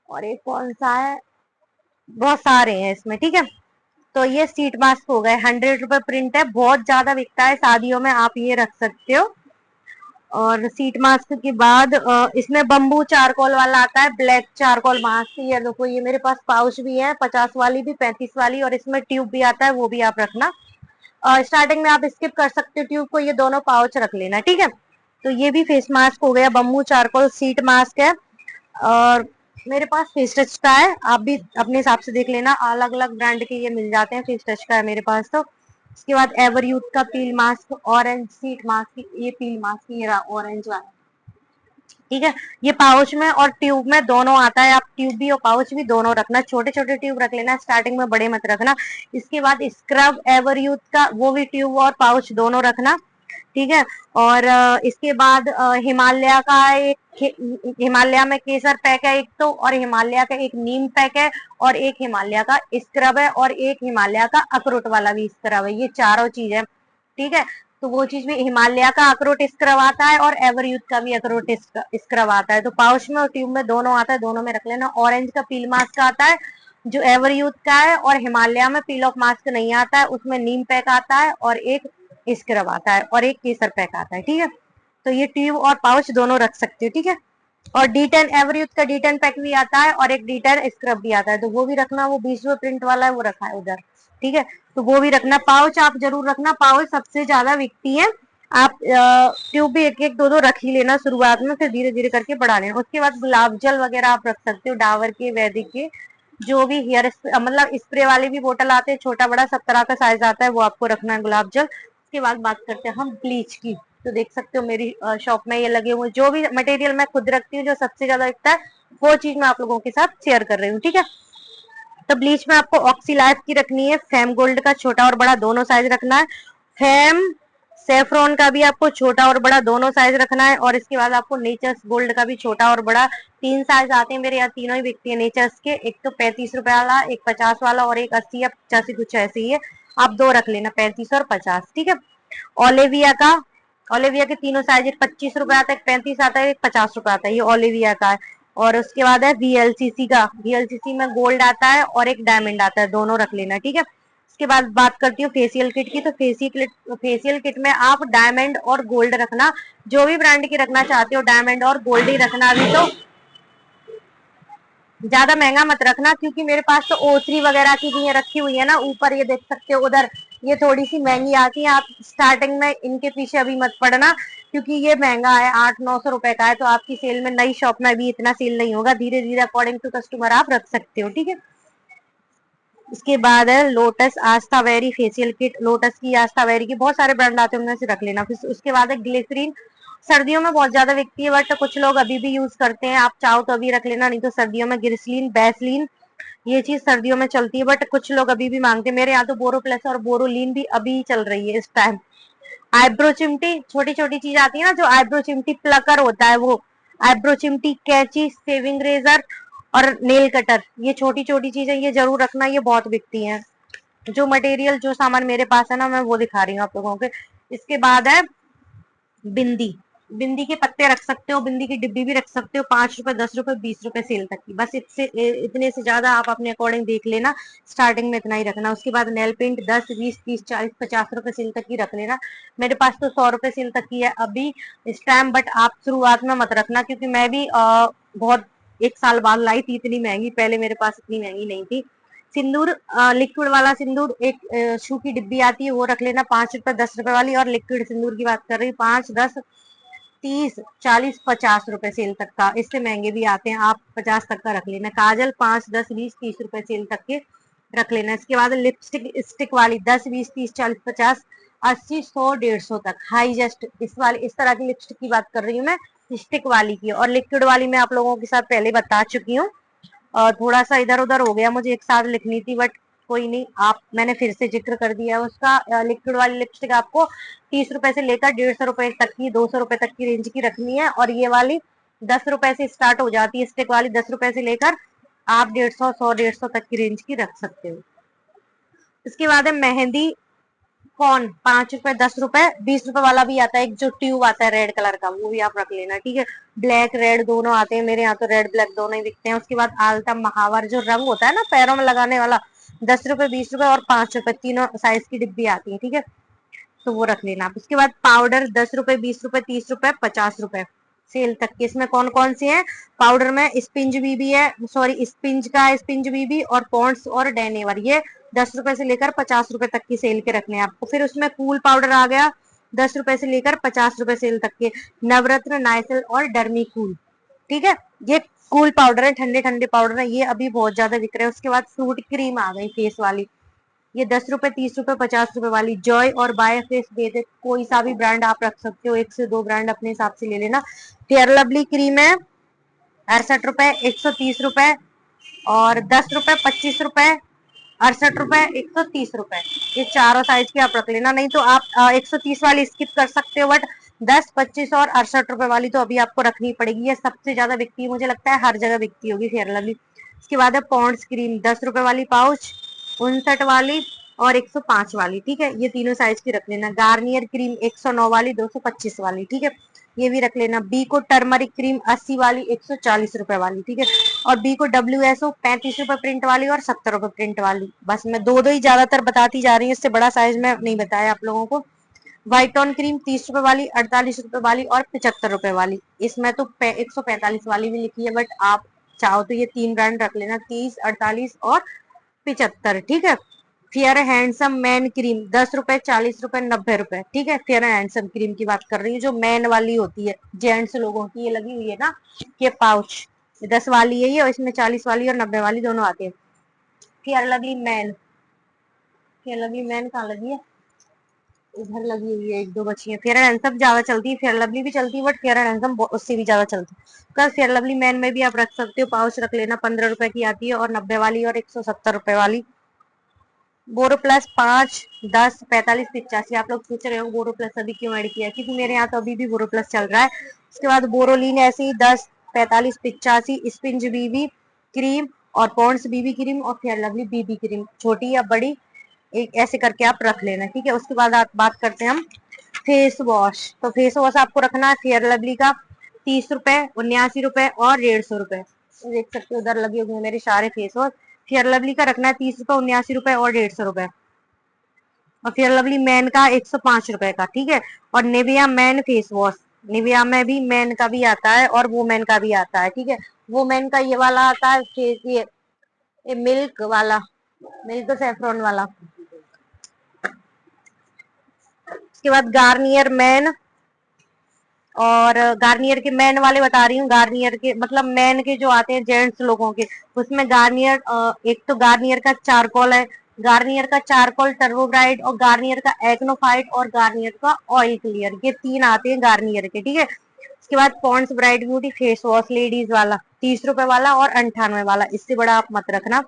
और एक कौन सा है, बहुत सारे हैं इसमें, ठीक है। तो ये सीट मास्क हो गए, 100 रुपए प्रिंट है, बहुत ज्यादा बिकता है शादियों में, आप ये रख सकते हो। और सीट मास्क के बाद इसमें बम्बू चारकोल वाला आता है, ब्लैक चारकोल मास्क। ये देखो, ये मेरे पास पाउच भी है, 50 वाली भी, 35 वाली, और इसमें ट्यूब भी आता है, वो भी आप रखना। स्टार्टिंग में आप स्किप कर सकते हो ट्यूब को, ये दोनों पाउच रख लेना, ठीक है। तो ये भी फेस मास्क हो गया, बम्बू चारकोल सीट मास्क है। और मेरे पास फेस टच का है, आप भी अपने हिसाब से देख लेना, अलग अलग ब्रांड के ये मिल जाते हैं। फेस टच का है मेरे पास। तो इसके बाद एवर यूथ का पील मास्क, ऑरेंज सीट मास्क, ये पील मास्क, ये रहा ऑरेंज वाला, ठीक है। ये पाउच में और ट्यूब में दोनों आता है, आप ट्यूब भी और पाउच भी दोनों रखना, छोटे छोटे ट्यूब रख लेना स्टार्टिंग में, बड़े मत रखना। इसके बाद स्क्रब एवर यूथ का, वो भी ट्यूब और पाउच दोनों रखना, ठीक है। और इसके बाद हिमालय का एक, हिमालय में केसर पैक है एक तो, और हिमालय का एक नीम पैक है, और एक हिमालय का स्क्रब है, और एक हिमालय का अखरोट वाला भी स्क्रब है। ये चारों चीज है, ठीक है। तो वो चीज भी, हिमालय का अखरोट स्क्रब आता है और एवर यूथ का भी अखरोट स्क्रब आता है। तो पाउच में और ट्यूब में दोनों आता है, दोनों में रख लेना। ऑरेंज का पील मास्क आता है जो एवर यूथ का है, और हिमालय में पील ऑफ मास्क नहीं आता है, उसमें नीम पैक आता है, और एक स्क्रब आता है, और एक केसर पैक आता है, ठीक है। तो ये ट्यूब और पाउच दोनों रख सकते हो, ठीक है। और D10 एवरयूथ का D10 पैक भी आता है, और एक D10 स्क्रब भी आता है, तो वो भी रखना। वो 20 रुपए प्रिंट वाला है, वो रखा है उधर, ठीक है। तो वो भी रखना। पाउच आप जरूर रखना, पाउच सबसे ज्यादा बिकती है। आप ट्यूब भी एक एक दो दो रख ही लेना शुरुआत में, फिर धीरे धीरे करके बढ़ा लेना। उसके बाद गुलाब जल वगैरह आप रख सकते हो, डाबर के, वैदिक के, जो भी हेयर मतलब स्प्रे वाले भी बोतल आते हैं, छोटा बड़ा सब तरह का साइज आता है, वो आपको रखना है गुलाब जल। उसके बाद बात करते हैं हम ब्लीच की। तो देख सकते हो मेरी शॉप में ये लगे हुए, जो भी मटेरियल मैं खुद रखती हूँ, जो सबसे ज्यादा बिकता है, वो चीज मैं आप लोगों के साथ शेयर कर रही हूँ, ठीक है। तो ब्लीच में आपको ऑक्सीलाइफ की रखनी है, फेम गोल्ड का छोटा और बड़ा दोनों साइज रखना है। फेम सेफ्रॉन का भी आपको छोटा और बड़ा दोनों साइज रखना है। और इसके बाद आपको नेचर्स गोल्ड का भी छोटा और बड़ा, 3 साइज आते हैं मेरे यहाँ, तीनों ही बिकती है नेचर्स के। एक तो 35 रुपए वाला, एक 50 वाला, और एक 80 या 85 कुछ ऐसे ही है। आप दो रख लेना, 35 और 50, ठीक है। ओलिविया का, ओलिविया के तीनों साइज, एक 25 रुपए आता है, एक 35 आता है, एक 50 रुपए आता है, ये ओलिविया का है। और उसके बाद है VLCC का, VLCC में गोल्ड आता है और एक डायमंड आता है, दोनों रख लेना, ठीक है। उसके बाद बात करती हूँ फेशियल किट की। तो फेशियल किट में आप डायमंड और गोल्ड रखना, जो भी ब्रांड की रखना चाहते हो, डायमंड और गोल्ड ही रखना। अभी तो ज्यादा महंगा मत रखना, क्योंकि मेरे पास तो O3 वगैरह की भी रखी हुई है ना ऊपर, ये देख सकते हो उधर, ये थोड़ी सी महंगी आती है। आप स्टार्टिंग में इनके पीछे अभी मत पड़ना, क्योंकि ये महंगा है, 800-900 रुपए का है। तो आपकी सेल में, नई शॉप में अभी इतना सेल नहीं होगा, धीरे धीरे अकॉर्डिंग टू कस्टमर आप रख सकते हो, ठीक है। इसके बाद है लोटस आस्था वेरी फेशियल किट, लोटस की, आस्था वेरी की, बहुत सारे ब्रांड आते हैं, उनमें से रख लेना। फिर उसके बाद है ग्लिसरीन, सर्दियों में बहुत ज्यादा बिकती है, बट कुछ लोग अभी भी यूज करते हैं, आप चाहो तो अभी रख लेना, नहीं तो सर्दियों में ग्लिसरीन, बैसलीन, ये चीज सर्दियों में चलती है, बट कुछ लोग अभी भी मांगते हैं। मेरे यहाँ तो बोरो प्लस और बोरोलीन भी अभी चल रही है इस टाइम। आईब्रो चिमटी, छोटी छोटी चीज आती है ना, जो आईब्रो चिमटी प्लकर होता है, वो आईब्रो चिमटी, कैंची, सेविंग रेजर और नेल कटर, ये छोटी छोटी चीजें ये जरूर रखना, ये बहुत बिकती हैं। जो मटेरियल, जो सामान मेरे पास है ना, मैं वो दिखा रही हूँ आप लोगों के। इसके बाद है बिंदी, बिंदी के पत्ते रख सकते हो, बिंदी की डिब्बी भी रख सकते हो, 5 रुपए, 10 रुपए, 20 रुपए सेल तक की, बस इससे इतने से ज्यादा आप अपने अकॉर्डिंग देख लेना, स्टार्टिंग में इतना ही रखना। उसके बाद नेल पेंट 10, 20, 30, 40, 50 रुपए सेल तक की रख लेना। मेरे पास तो 100 रुपए सेल तक की है अभी इस टाइम, बट आप शुरुआत में मत रखना, क्योंकि मैं भी बहुत 1 साल बाद लाई थी इतनी महंगी, पहले मेरे पास इतनी महंगी नहीं थी। सिंदूर, लिक्विड वाला सिंदूर, एक शू की डिब्बी आती है, वो रख लेना, 5 रुपए, 10 रुपए वाली। और लिक्विड सिंदूर की बात कर रही हूँ, 5, 10, 30, 40, 50 रुपए सेल तक का, इससे महंगे भी आते हैं, आप 50 तक का रख लेना। काजल 5, 10, 20, 30 रुपए सेल तक के रख लेना। इसके बाद लिपस्टिक स्टिक वाली 10, 20, 30, 40, 50, 80, 100, 150 तक, हाई जस्ट इस वाली, इस तरह की लिपस्टिक की बात कर रही हूँ मैं, स्टिक वाली की। और लिक्विड वाली मैं आप लोगों के साथ पहले बता चुकी हूँ। और थोड़ा सा इधर उधर हो गया, मुझे एक साथ लिखनी थी, बट कोई नहीं, आप, मैंने फिर से जिक्र कर दिया है उसका। लिक्विड वाली लिपस्टिक आपको 30 रुपए से लेकर 150 रुपए तक की, 200 रुपए तक की रेंज की रखनी है। और ये वाली 10 रुपए से स्टार्ट हो जाती है, स्टिक वाली 10 रुपए से लेकर आप 150, 100, 150 तक की रेंज की रख सकते हो। इसके बाद है मेहंदी, कौन 5 रुपए, 10 रुपए, 20 रुपए वाला भी आता है, एक जो ट्यूब आता है रेड कलर का, वो भी आप रख लेना, ठीक है। ब्लैक रेड दोनों आते हैं मेरे यहाँ, तो रेड ब्लैक दोनों ही बिकते हैं। उसके बाद आलता महावर जो रंग होता है ना पैरों में लगाने वाला, 10 रुपए, 20 रुपए और 5 रुपए, तीनों साइज की डिब्बी आती है, ठीक है। तो वो रख लेना आप। उसके बाद पाउडर 10 रुपए, 20 रुपए, 30 रुपए, 50 रुपए सेल तक के। इसमें कौन कौन से हैं पाउडर में? स्पिंज बीबी है, सॉरी स्पिंज का है, स्पिंज बीबी और पॉन्ड्स और डेनेवर, ये 10 रुपए से लेकर 50 रुपए तक की सेल के रखने हैं आपको। फिर उसमें कूल पाउडर आ गया 10 रुपए से लेकर 50 रुपए सेल तक के। नवरत्न, नाइसिल और डर्मी कूल, ठीक है। ये कूल पाउडर है, ठंडे ठंडे पाउडर है, ये अभी बहुत ज्यादा बिक रहे हैं। उसके बाद फ्रूट क्रीम आ गई फेस वाली, ये 10 रुपए, 30 रुपए, 50 रुपए वाली। जॉय और बाय फेस दे, कोई सा भी ब्रांड आप रख सकते हो, 1 से 2 ब्रांड अपने हिसाब से ले लेना। फेयर लवली क्रीम है 68 रुपए, 130 रुपए और 10 रुपए, 25 रुपए, 68 रुपए, 130 रुपए। ये चारों साइज के आप रख लेना, नहीं तो आप 130 वाली स्किप कर सकते हो, बट 10, 25 और 68 रुपए वाली तो अभी आपको रखनी पड़ेगी। ये सबसे ज्यादा बिकती है, मुझे लगता है हर जगह बिकती होगी फेयर लवली। उसके बाद है पॉन्ड्स क्रीम 10 रुपए वाली पाउच, 59 वाली और 105 वाली, ठीक है। ये तीनों साइज की रख लेना। गार्नियर क्रीम 109 वाली, 225 वाली, ठीक है, ये भी रख लेना। बी को टर्मरिक क्रीम 80 वाली, 140 रुपए वाली, ठीक है। और बी को WSO 35 रुपए प्रिंट वाली और 70 रुपए प्रिंट वाली। बस मैं दो दो ही ज्यादातर बताती जा रही हूँ, इससे बड़ा साइज में नहीं बताया आप लोगों को। व्हाइट ऑन क्रीम 30 रुपए वाली, 48 रुपए वाली और 75 रुपए वाली। इसमें तो 145 वाली भी लिखी है, बट आप चाहो तो ये तीन ब्रांड रख लेना, 30, 48 और 75, ठीक है। फेयर हैंडसम मैन क्रीम 10 रुपए, 40 रुपए, 90 रुपए, ठीक है। फेयर हैंडसम क्रीम की बात कर रही हूँ, जो मैन वाली होती है, जेंट्स लोगों की, ये लगी हुई है ना ये पाउच, 10 वाली है ये, और इसमें 40 वाली और 90 वाली दोनों आती है। Fair lovely man, fair lovely man कहाँ लगी है? इधर लगी हुई है, एक दो बची है। फेयर एंड हैंडसम ज्यादा चलती है, फेयर लवली भी चलती है, बट फेयर एंड हैंडसम उससे भी ज्यादा चलती है। तो फेयर लवली मैन में भी आप रख सकते हो, पाउच रख लेना, 15 रुपए की आती है, और 90 वाली और 170 रुपए वाली। बोरो प्लस 5, 10, 45, 85। आप लोग पूछ रहे हो बोरो प्लस अभी क्यों ऐड किया, क्योंकि मेरे यहाँ तो अभी भी बोरो प्लस चल रहा है। उसके बाद बोरोलीन ऐसे ही 10, 45, 85, स्पिंज बीबी क्रीम और पॉन्ड्स बीबी क्रीम और फेयर लवली बीबी क्रीम, छोटी या बड़ी एक ऐसे करके आप रख लेना, ठीक है। उसके बाद आप बात करते हैं हम फेस वॉश। तो फेस वॉश आपको रखना है फेयर लवली का 30 रुपए, 79 रुपए और 150 रुपए। देख सकते हो उधर लगे हुए मेरे सारे फेस वॉश। फेयर लवली का रखना है 30 रुपए, 79 रुपए और 150 रुपए। और फेयर लवली मैन का 105 रुपए का, ठीक है। और Nivea man face wash, Nivea में भी मैन का भी आता है और वो मैन का भी आता है, ठीक है। वो मैन का ये वाला आता है फेस, ये मिल्क वाला, मिल्क सेफ्रॉन वाला। उसके बाद गार्नियर मैन, और गार्नियर के मैन वाले बता रही हूँ, गार्नियर के मतलब मैन के जो आते हैं जेंट्स लोगों के, उसमें गार्नियर एक तो गार्नियर का चारकोल है, गार्नियर का चारकोल टर्बो ब्राइट और गार्नियर का एक्नो फाइट और गार्नियर का ऑयल क्लियर, ये तीन आते हैं गार्नियर के, ठीक है। उसके बाद Pond's bright beauty face wash ladies वाला 30 रुपए वाला और 98 वाला, इससे बड़ा आप मत रखना।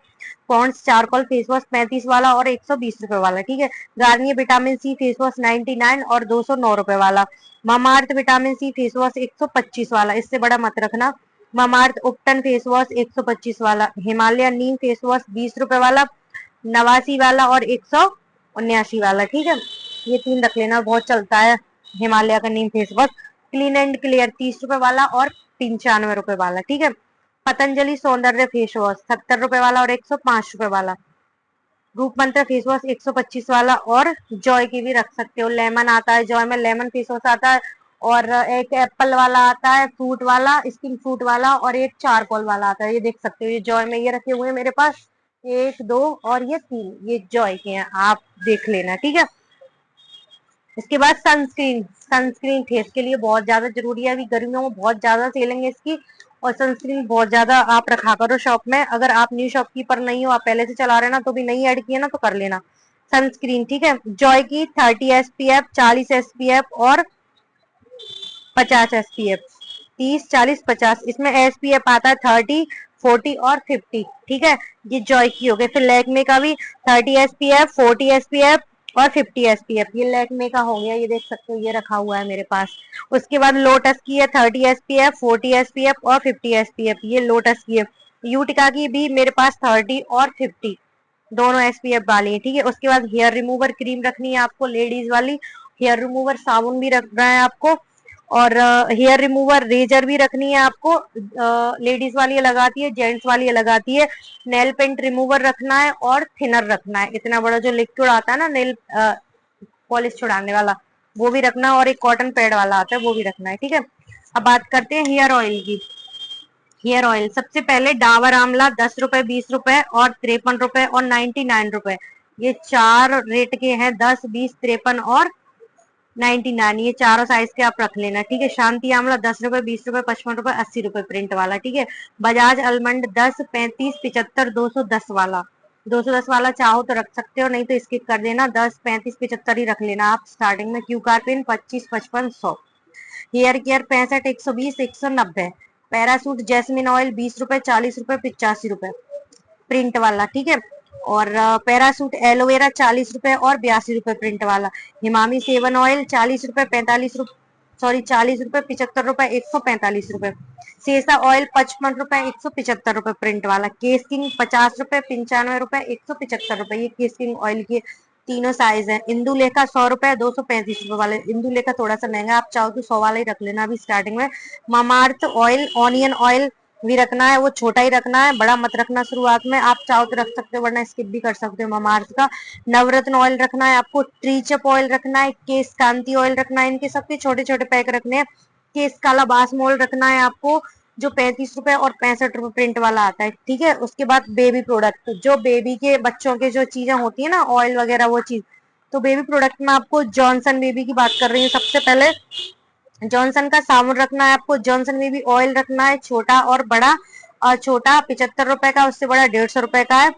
पॉन्ड्स चारकोल फेस वॉश 35 वाला और 120 रुपए वाला, ठीक है। Garnier vitamin C face wash 99 और 209 रुपए वाला। Mamaearth vitamin C face wash 125 वाला, इससे बड़ा मत रखना। मामाअर्थ उपटन फेस वॉश 125 वाला। हिमालय नीम फेस वॉश 20 रुपए वाला, 89 वाला और 179 वाला, ठीक है। ये तीन रख लेना, बहुत चलता है हिमालय का neem face wash. Clean and clear 30 रुपए वाला और 95 रुपए वाला, ठीक है। पतंजलि सौंदर्य फेस वॉश 70 रुपए वाला और 105 रुपए वाला। रूप मंत्र फेस वॉश 125 वाला, और जॉय की भी रख सकते हो, लेमन आता है जॉय में, लेमन फेस वॉश आता है, और एक एप्पल वाला आता है, फ्रूट वाला, स्किन फ्रूट वाला, और एक चारकोल वाला आता है, ये देख सकते हो। ये जॉय में ये रखे हुए हैं मेरे पास, एक दो और ये तीन, ये जॉय के हैं, आप देख लेना, ठीक है। इसके बाद सनस्क्रीन, सनस्क्रीन फेस के लिए बहुत ज्यादा जरूरी है, अभी गर्मियों में बहुत ज्यादा सेलिंग है इसकी, और सनस्क्रीन बहुत ज्यादा आप रखा करो शॉप में। अगर आप न्यू शॉपकीपर नहीं हो, आप पहले से चला रहे ना, तो भी नहीं ऐड किए ना तो कर लेना सनस्क्रीन, ठीक है। जॉय की 30 SPF, 40 SPF और 50 SPF, 30, 40, 50, इसमें SPF आता है 30, 40 और 50, ठीक है। ये जॉय की हो गई। फिर लैक्मे का भी 30 SPF, 40 SPF और 50 SPF, ये लैक्मे का हो गया, ये देख सकते हो, ये रखा हुआ है मेरे पास। उसके बाद लोटस की है 30 SPF, 40 SPF और 50 SPF, ये लोटस की है। यूटिका की भी मेरे पास 30 और 50, दोनों एसपीएफ वाली है, ठीक है। उसके बाद हेयर रिमूवर क्रीम रखनी है आपको, लेडीज वाली। हेयर रिमूवर साबुन भी रखना है आपको, और हेयर रिमूवर रेजर भी रखनी है आपको। लेडीज वाली अलग आती है, जेंट्स वाली अलग आती है। नेल पेंट रिमूवर रखना है और थिनर रखना है, इतना बड़ा जो लिक्विड आता है ना नेल पॉलिश छुड़ाने वाला, वो भी रखना है। और एक कॉटन पैड वाला आता है, वो भी रखना है, ठीक है। अब बात करते हैं हेयर ऑयल की। हेयर ऑयल सबसे पहले डाबर आंवला 10 रुपए, 20 रुपए और 53 रुपए और 99 रुपए, ये चार रेट के हैं, 10, 20, 53 और 99, ये चारों साइज के आप रख लेना, ठीक है। शांति आंवला 10 रुपए, 20 रुपए, 55 रुपए, 80 रुपए प्रिंट वाला, ठीक है। बजाज अलमंड 10, 35, 75, 210 वाला, 210 वाला चाहो तो रख सकते हो, नहीं तो स्किप कर देना, 10, 35, 75 ही रख लेना आप स्टार्टिंग में। क्यू कार्पिन 25, 55, 100। Hair care 65, 120, 190। Parachute jasmine oil 20 रुपए, 40 रुपए, 85 रुपए प्रिंट वाला, ठीक है। और पैरासूट एलोवेरा 40 रुपए और 82 रुपए प्रिंट वाला। हिमामी सेवन ऑयल 40 रुपए, 45 रुपए, सॉरी 40 रुपए, 75 रुपए, 145 रुपए। सेसा ऑयल 55 रुपए, 175 रुपए प्रिंट वाला। केस किंग 50 रुपए, 95 रुपए, 175 रुपए, ये केस किंग ऑयल की तीनों साइज है। इंदु लेखा 100 रुपए, 235 रुपए वाले। इंदु लेखा थोड़ा सा महंगा, आप चाहो तो 100 वाला ही रख लेना अभी स्टार्टिंग में। मामार्थ ऑयल ऑनियन ऑयल भी रखना है, वो छोटा ही रखना है, बड़ा मत रखना शुरुआत में। आप चाहो तो रख सकते हो, वरना स्किप भी कर सकते हो मामार्थ का। नवरत्न ऑयल रखना है आपको, ट्रीचप ऑयल रखना है, केस कांति ऑयल रखना है, इनके सबके छोटे छोटे पैक रखने हैं। केस काला बासमोल रखना है आपको, जो 35 रुपए और 65 रुपए प्रिंट वाला आता है, ठीक है। उसके बाद बेबी प्रोडक्ट, जो बेबी के बच्चों के जो चीजें होती है ना, ऑयल वगैरह वो चीज, तो बेबी प्रोडक्ट में आपको जॉनसन बेबी की बात कर रही हूँ सबसे पहले। जॉनसन का साबुन रखना है आपको, जॉनसन बेबी ऑयल रखना है, छोटा और बड़ा। और छोटा 75 रुपए का, उससे बड़ा 150 रुपए का है।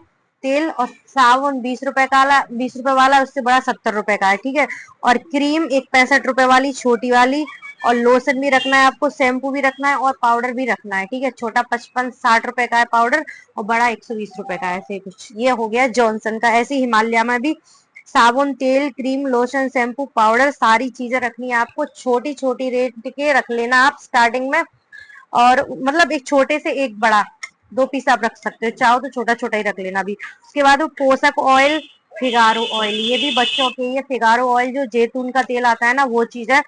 तेल और साबुन 20 रुपए का वाला, 20 रुपए वाला, उससे बड़ा 70 रुपए का है, ठीक है। और क्रीम एक 65 रुपए वाली छोटी वाली। और लोशन भी रखना है आपको, शैम्पू भी रखना है और पाउडर भी रखना है, ठीक है। छोटा 55, 60 रुपए का है पाउडर, और बड़ा 120 रुपए का है, ऐसे कुछ। ये हो गया जॉनसन का। ऐसे हिमालय में भी साबुन, तेल, क्रीम, लोशन, शैम्पू, पाउडर, सारी चीजें रखनी है आपको, छोटी छोटी रेट के रख लेना आप स्टार्टिंग में। और मतलब एक छोटे से एक बड़ा, दो पीस आप रख सकते हो, चाहो तो छोटा छोटा ही रख लेना अभी। उसके बाद वो पोषक ऑयल, फिगारो ऑयल, ये भी बच्चों के, ये फिगारो ऑयल जो जैतून का तेल आता है ना, वो चीज है।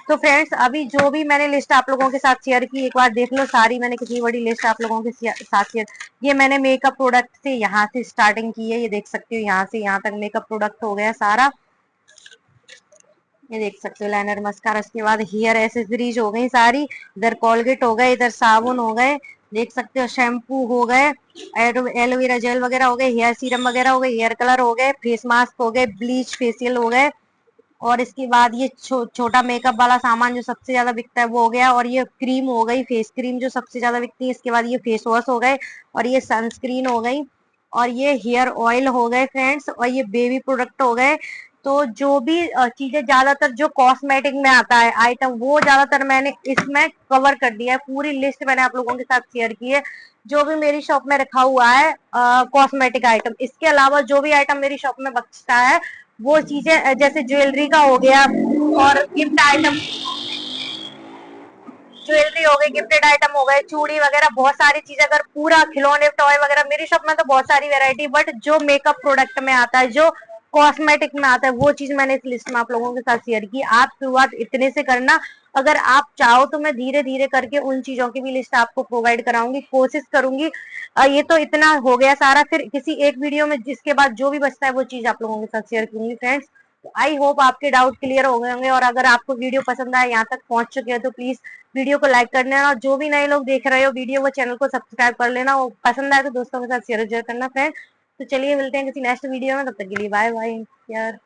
तो फ्रेंड्स, अभी जो भी मैंने लिस्ट आप लोगों के साथ शेयर की, एक बार देख लो, सारी मैंने कितनी बड़ी लिस्ट आप लोगों के साथ शेयर। ये मैंने मेकअप प्रोडक्ट से यहाँ से स्टार्टिंग की है, ये देख सकते हो, यहाँ से यहाँ तक मेकअप प्रोडक्ट हो गया सारा, ये देख सकते हो। लाइनर, मस्कारा, उसके बाद हेयर एसेसरीज हो गई सारी, इधर कोलगेट हो गए, इधर साबुन हो गए, देख सकते हो, शैम्पू हो गए, एलोवेरा जेल वगैरह हो गए, हेयर सीरम वगैरह हो गए, हेयर कलर हो गए, फेस मास्क हो गए, ब्लीच फेशियल हो गए। और इसके बाद ये छोटा मेकअप वाला सामान जो सबसे ज्यादा बिकता है वो हो गया। और ये क्रीम हो गई, फेस क्रीम जो सबसे ज्यादा बिकती है। इसके बाद ये फेस वॉश हो गए, और ये सनस्क्रीन हो गई, और ये हेयर ऑयल हो गए फ्रेंड्स, और ये बेबी प्रोडक्ट हो गए। तो जो भी चीजें ज्यादातर जो कॉस्मेटिक में आता है आइटम, वो ज्यादातर मैंने इसमें कवर कर दिया है, पूरी लिस्ट मैंने आप लोगों के साथ शेयर की है, जो भी मेरी शॉप में रखा हुआ है कॉस्मेटिक आइटम। इसके अलावा जो भी आइटम मेरी शॉप में बचता है, वो चीजें जैसे ज्वेलरी का हो गया, और गिफ्ट आइटम, ज्वेलरी हो गई, गिफ्टेड आइटम हो गए, चूड़ी वगैरह, बहुत सारी चीजें। अगर पूरा खिलौने टॉय वगैरह, मेरी शॉप में तो बहुत सारी वैरायटी, बट जो मेकअप प्रोडक्ट में आता है, जो कॉस्मेटिक में आता है, वो चीज मैंने इस लिस्ट में आप लोगों के साथ शेयर की। आप शुरुआत इतने से करना, अगर आप चाहो तो मैं धीरे धीरे करके उन चीजों की भी लिस्ट आपको प्रोवाइड कराऊंगी, कोशिश करूंगी। ये तो इतना हो गया सारा, फिर किसी एक वीडियो में जिसके बाद जो भी बचता है वो चीज आप लोगों के साथ शेयर करूंगी फ्रेंड्स। आई होप आपके डाउट क्लियर हो गए होंगे, और अगर आपको वीडियो पसंद आए, यहाँ तक पहुंच चुके हो, तो प्लीज वीडियो को लाइक कर लेना, और जो भी नए लोग देख रहे हो वीडियो, वो चैनल को सब्सक्राइब कर लेना, वो पसंद आए तो दोस्तों के साथ शेयर करना फ्रेंड। तो चलिए मिलते हैं किसी नेक्स्ट वीडियो में, तब तक के लिए बाय बाय यार।